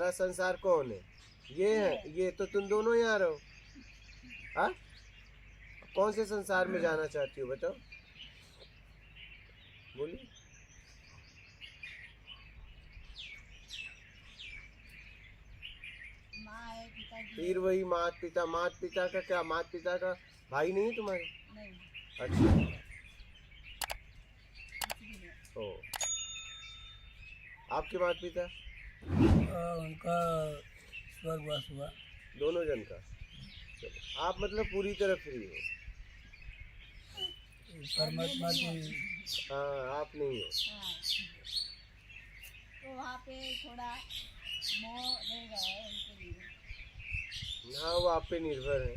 तुम्हारा संसार कौन है? ये है, ये तो तुम दोनों यहाँ रहो। हाँ, कौन से संसार में जाना चाहती हो बताओ, बोलिए। माँ है, पिताजी फिर है। वही मात पिता, मात पिता का क्या, मात पिता का भाई नहीं है तुम्हारे? नहीं, अच्छा, कुछ भी नहीं। ओ, आपके माता पिता? उनका स्वर्गवास हुआ। दोनों जन का? चलो, आप मतलब पूरी तरह फ्री हो? परमात्मा की हाँ, आप नहीं हो। हाँ, तो वहाँ पे थोड़ा मोह रहेगा उनके लिए। हाँ, वो आप पे निर्भर है।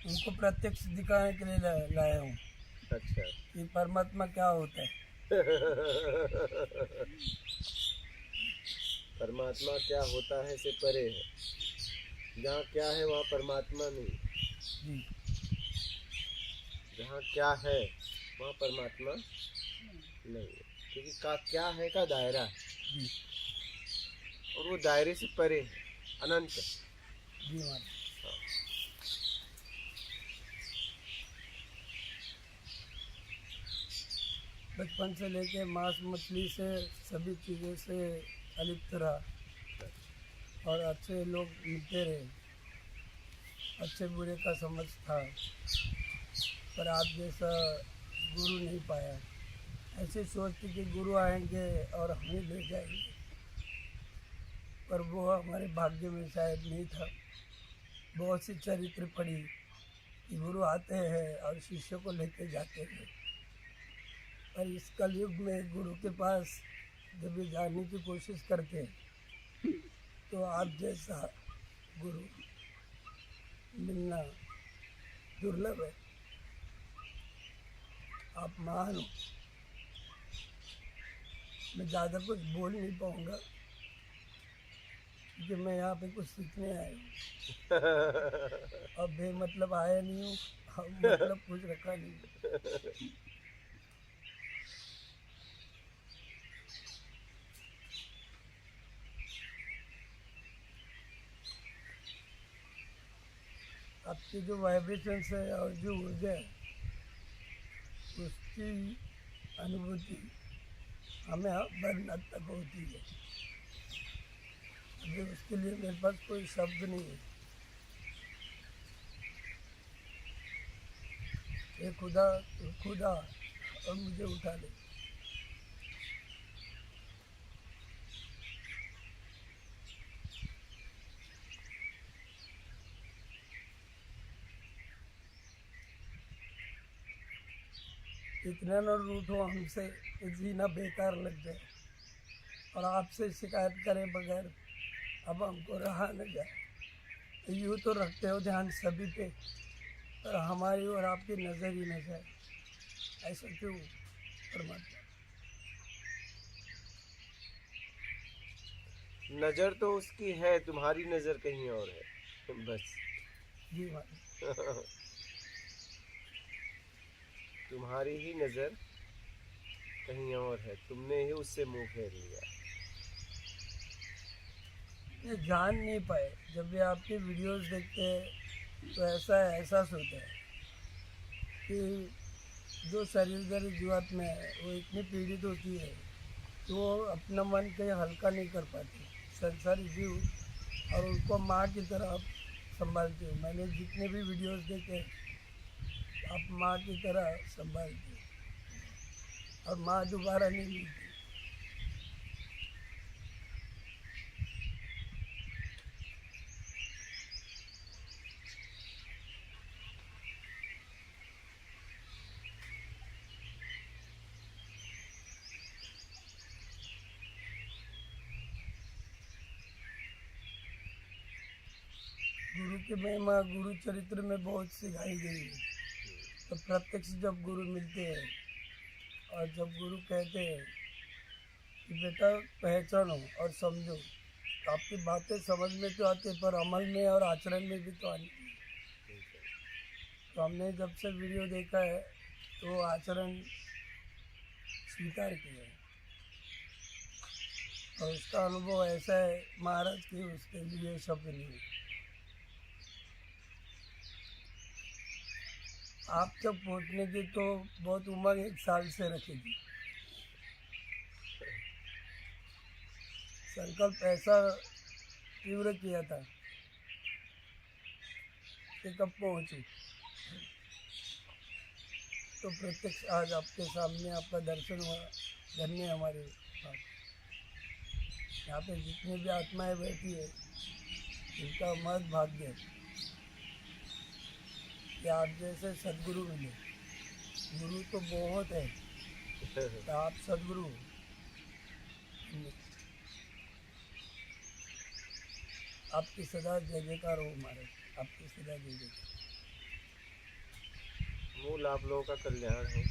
उनको प्रत्यक्ष दिखाने के लिए लाया हूँ अच्छा। कि परमात्मा क्या होता है। परमात्मा क्या होता है से परे है। जहाँ क्या है वहाँ परमात्मा नहीं। जी, जहाँ क्या है वहाँ परमात्मा नहीं है, क्योंकि का क्या है का दायरा है, जी, और वो दायरे से परे है, अनंत। जी महाराज। हाँ। बचपन से लेके मांस मछली से सभी चीज़ों से अलिप्त रहा और अच्छे लोग मिलते रहे, अच्छे बुरे का समझ था, पर आप जैसा गुरु नहीं पाया। ऐसे सोचते कि गुरु आएंगे और हमें ले जाएंगे, पर वो हमारे भाग्य में शायद नहीं था। बहुत सी चरित्र पढ़ी कि गुरु आते हैं और शिष्यों को लेके जाते हैं, पर इस कलयुग में गुरु के पास जब ये जाने की कोशिश करते हैं तो आप जैसा गुरु मिलना दुर्लभ है। आप महान हो। मैं ज़्यादा कुछ बोल नहीं पाऊँगा क्योंकि मैं यहाँ पे कुछ सीखने आया हूँ। अब बेमतलब आया नहीं हूँ, अब मतलब कुछ रखा नहीं। आपकी जो वाइब्रेशंस है और जो ऊर्जा है उसकी अनुभूति हमें वर्णन तक होती है। अभी उसके लिए मेरे पास कोई शब्द नहीं है। ये खुदा तो खुदा और मुझे उठा ले। इतना न रूठो हमसे कि जीना बेकार लग जाए, और आपसे शिकायत करे बगैर अब हमको रहा न जाए। यूँ तो रखते हो ध्यान सभी पे, पर हमारी और आपकी नज़र ही न जाए। ऐसा क्यों परमात्मा? नजर तो उसकी है, तुम्हारी नजर कहीं और है बस। जी महाराज। तुम्हारी ही नजर कहीं और है, तुमने ही उससे मुंह फेर लिया। ये जान नहीं पाए। जब भी आपकी वीडियोस देखते हैं तो ऐसा एहसास होता है कि जो शरीरधारी जीवात्मा है वो इतनी पीड़ित होती है कि वो अपना मन कहीं हल्का नहीं कर पाती। संसारी जीव और उनको माँ की तरह आप संभालते हो। मैंने जितने भी वीडियोस देखे आप माँ की तरह संभालते हो, और माँ दोबारा नहीं मिलती। गुरु की महिमा गुरु चरित्र में बहुत सिखाई गई है। तो प्रत्यक्ष जब गुरु मिलते हैं और जब गुरु कहते हैं कि बेटा पहचानो और समझो, तो आपकी बातें समझ में तो आती है पर अमल में और आचरण में भी तो आनी चाहिए। तो हमने जब से वीडियो देखा है तो आचरण स्वीकार किया है। और उसका अनुभव ऐसा है महाराज की उसके लिए शब्द नहीं है। आप तक पहुँचने की तो बहुत उम्र 1 साल से रखी थी। संकल्प ऐसा तीव्र किया था कि कब पहुँचूँ, तो प्रत्यक्ष आज आपके सामने आपका दर्शन हुआ। धन्य हमारे बात। यहाँ पे जितनी भी आत्माएं बैठी है इनका महत भाग्य है कि आप जैसे सदगुरु मिले। गुरु तो बहुत है, तो आप सदगुरु हो। आपकी सदा जय जयकार हो महाराज, आपकी सदा जय जयकार। मूल आप लोगों का कल्याण हो।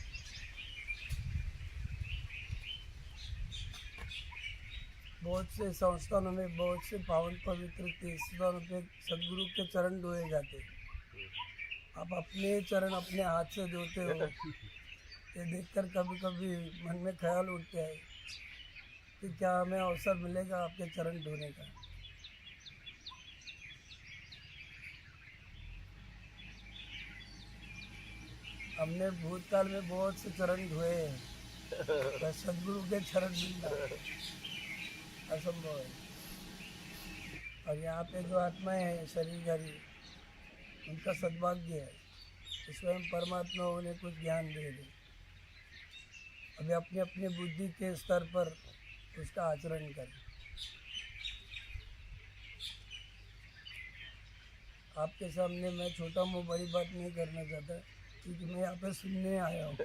बहुत से संस्थानों में बहुत से पावन पवित्र तीर्थस्थानों पे सदगुरु के चरण धोए जाते हैं। आप अपने चरण अपने हाथ से धोते हो, ये देखकर कभी कभी मन में ख्याल उठता है कि क्या हमें अवसर मिलेगा आपके चरण धोने का। हमने भूतकाल में बहुत से चरण धोए हैं, पर सदगुरु के चरण मिलना असंभव है। और यहाँ पे जो आत्माएं हैं शरीरधारी, उनका सद्भाग्य है कि स्वयं परमात्मा उन्हें कुछ ज्ञान दे दे। अभी अपनी अपनी बुद्धि के स्तर पर उसका आचरण करें। आपके सामने मैं छोटा मुँह बड़ी बात नहीं करना चाहता, क्योंकि मैं यहाँ पे सुनने आया हूँ।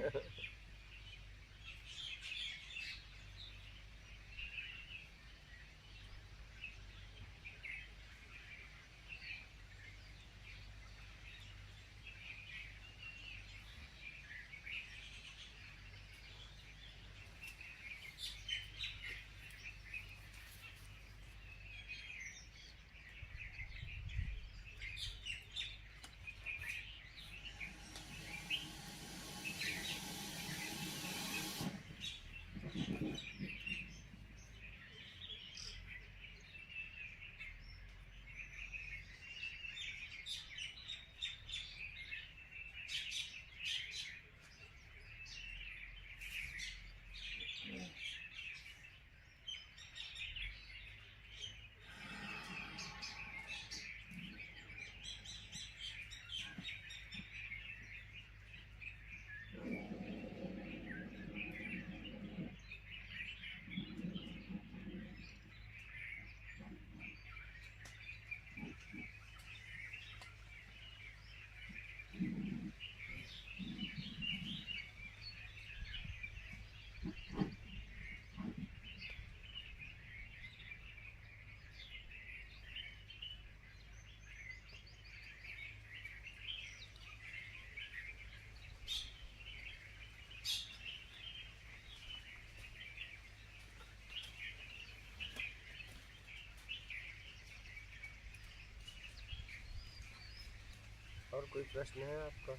और कोई प्रश्न है आपका?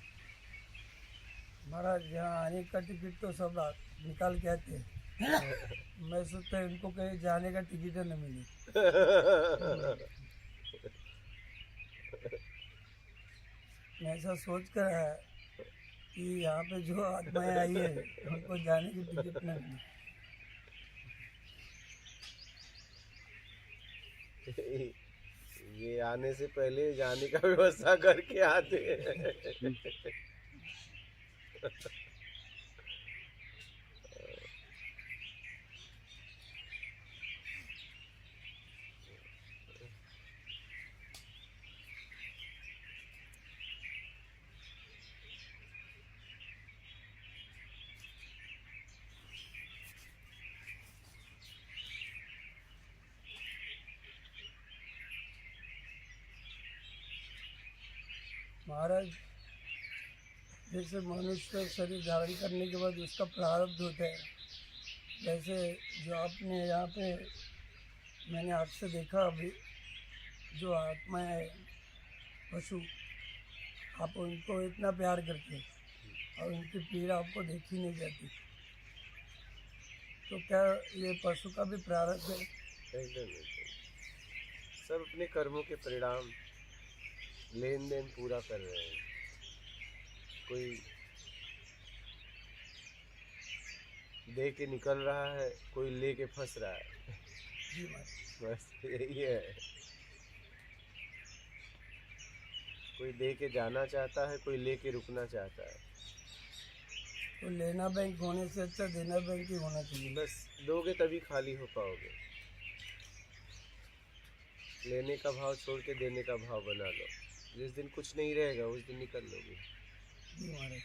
महाराज यहाँ आने का टिकट तो सब निकाल के आते हैं। मैं सोचता हूँ इनको कहीं जाने का टिकट न मिले। मैं ऐसा सोच कर आया कि यहाँ पे जो आत्माएं आई है उनको जाने की टिकट न मिले। ये आने से पहले जाने का व्यवस्था करके आते हैं। महाराज जैसे मनुष्य शरीर धारण करने के बाद उसका प्रारब्ध होता है, वैसे जो आपने यहाँ पे मैंने आपसे देखा अभी जो आत्माएं है पशु, आप उनको इतना प्यार करते हैं और उनकी पीड़ा आपको देखी नहीं जाती। तो क्या ये पशु का भी प्रारब्ध है? एकदम एकदम सब अपने कर्मों के परिणाम लेन देन पूरा कर रहे हैं। कोई दे के निकल रहा है, कोई ले के फंस रहा है। जी महाराज। बस यही है। कोई दे के जाना चाहता है, कोई ले के रुकना चाहता है। तो लेना बैंक होने से अच्छा देना बैंक ही होना चाहिए। बस दोगे तभी खाली हो पाओगे। लेने का भाव छोड़ के देने का भाव बना लो। जिस दिन कुछ नहीं रहेगा उस दिन निकल लोगे। जी महाराज।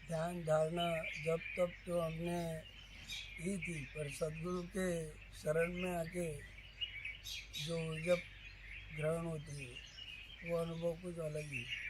ध्यान धारणा जब तब तो हमने की थी, पर सदगुरु के शरण में आके जो जब ग्रहण होती है वो अनुभव कुछ अलग ही है।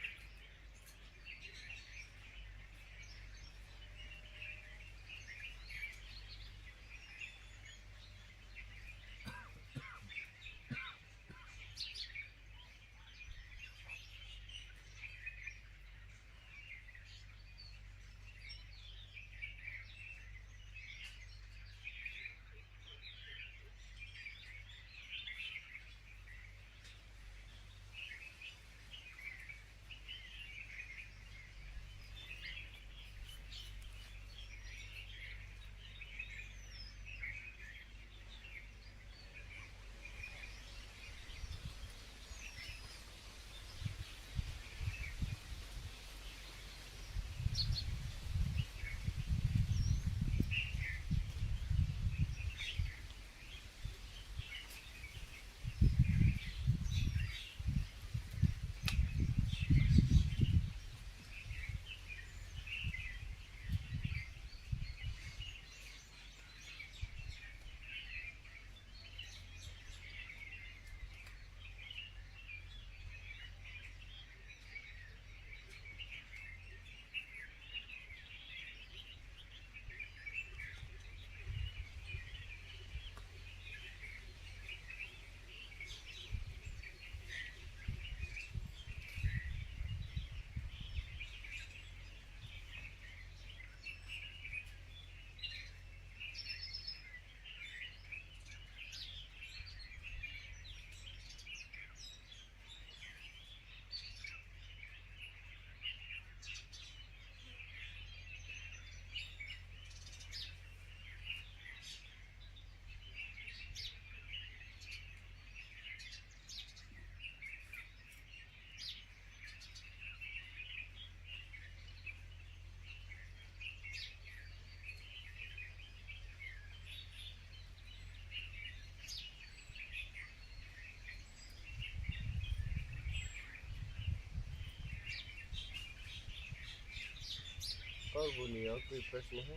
और बोलिए, और कोई प्रश्न है?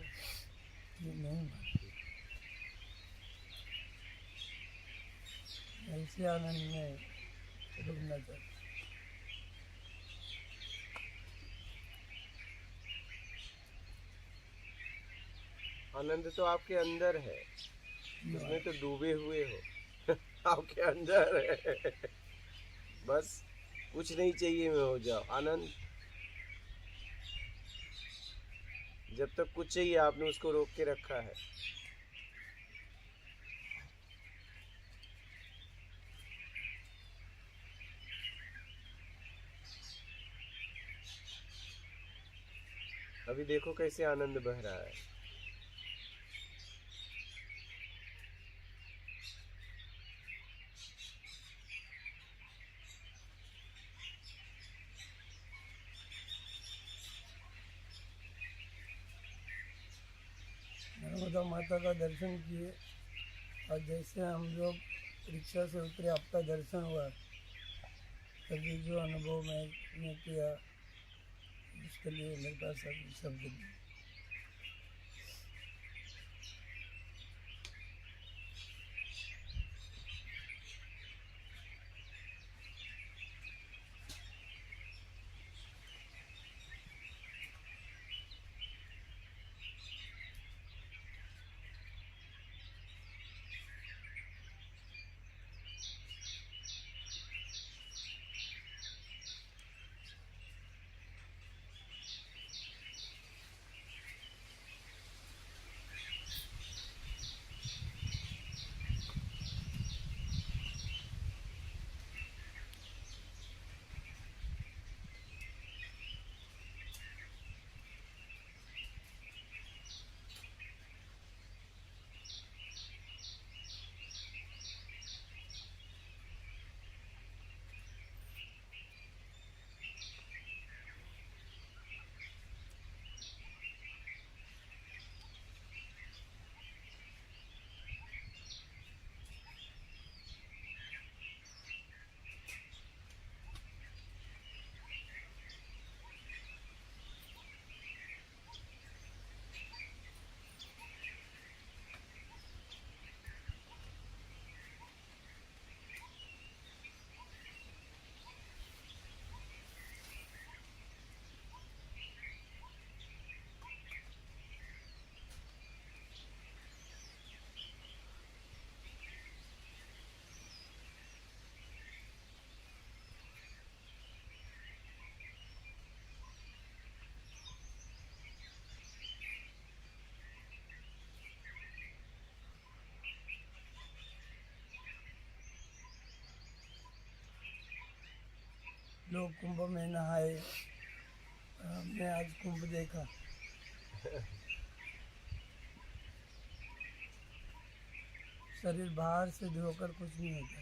ये नहीं महाराज। ऐसे आनंद में डूबना चाहिए। आनंद तो आपके अंदर है, जी उसमें महाराज। तो डूबे हुए हो। आपके अंदर है। बस कुछ नहीं चाहिए में हो जाओ आनंद। जब तक कुछ चाहिए आपने उसको रोक के रखा है। अभी देखो कैसे आनंद बह रहा है। नर्मदा माता का दर्शन किए और जैसे हम लोग रिक्शा से उतरे आपका दर्शन हुआ, तभी जो अनुभव मैंने किया उसके लिए मेरे पास अभी शब्द नहीं। लोग कुंभ में नहाए, हमने आज कुंभ देखा। शरीर बाहर से धोकर कुछ नहीं होता,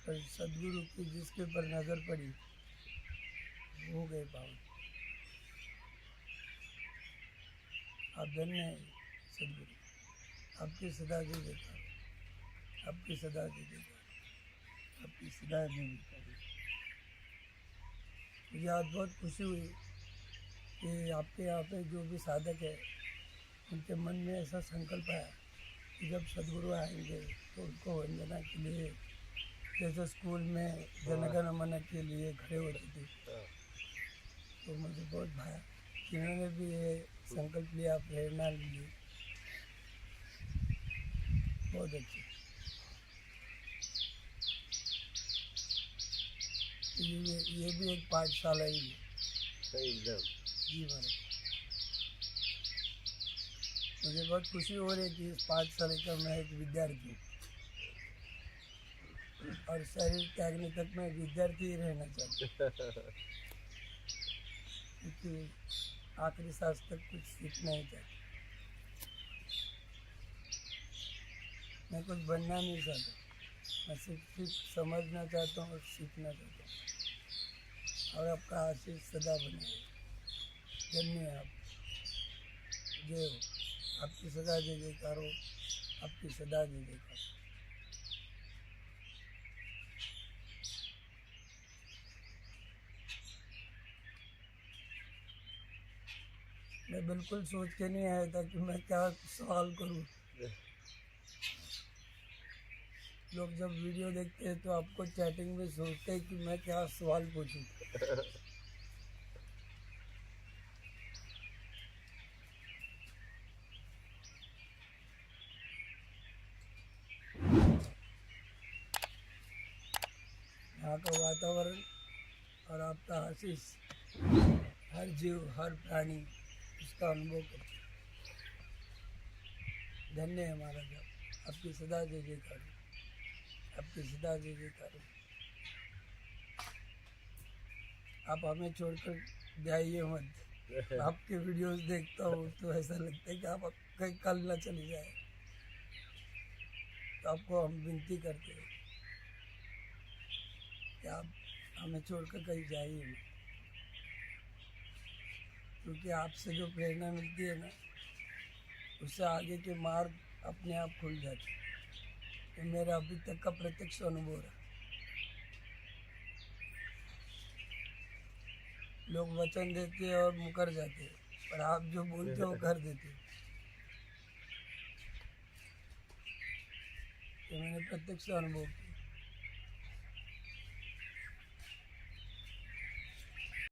पर सदगुरु की जिसके ऊपर नजर पड़ी हो गए पावन। आप धन्य हैं सदगुरु, आपकी सदा जी देखा, आपकी सदा जी देखा, आपकी सदा जी देखा। मुझे आज बहुत खुशी हुई कि आपके यहाँ पे जो भी साधक है उनके मन में ऐसा संकल्प आया कि जब सदगुरु आएंगे तो उनको वंदना के लिए, जैसे स्कूल में जनगण मन के लिए खड़े होते थे, तो मुझे बहुत भाया कि इन्होंने भी ये संकल्प लिया, प्रेरणा ली। बहुत अच्छे। ये भी एक पाठशाला ही है। एकदम। जी महाराज, मुझे बहुत खुशी हो रही है कि इस पाठशाला का मैं एक विद्यार्थी हूँ, और शरीर त्यागने तक मैं विद्यार्थी ही रहना चाहता हूँ, क्योंकि आखिरी सांस तक कुछ सीखना ही चाहता। मैं कुछ बनना नहीं चाहता, मैं सिर्फ समझना चाहता हूँ और सीखना चाहता हूँ। और आपका आशीष सदा बने। धन्य है आप, जय हो, आपकी सदा जय जयकार हो, आपकी सदा जय जयकार। मैं बिल्कुल सोच के नहीं आया था कि मैं क्या सवाल करूं। लोग जब वीडियो देखते हैं तो आपको चैटिंग में सोचते हैं कि मैं क्या सवाल पूछूं। यहाँ का वातावरण और आपका आशीष हर जीव, हर प्राणी उसका अनुभव करते। धन्य है महाराज, आपकी सदा जय जयकार, आपकी सदा जय जयकार। आप हमें छोड़कर जाइए मत। आपके वीडियोस देखता हूँ तो ऐसा लगता है कि आप कहीं कल न चली जाए। तो आपको हम विनती करते हैं कि आप हमें छोड़कर कहीं जाइए मत, क्योंकि आपसे जो प्रेरणा मिलती है ना, उससे आगे के मार्ग अपने आप खुल जाते हैं। ये मेरा अभी तक का प्रत्यक्ष अनुभव है। लोग वचन देते हैं और मुकर जाते हैं, पर आप जो बोलते हो कर देते हो। ये मैंने प्रत्यक्ष अनुभव किया।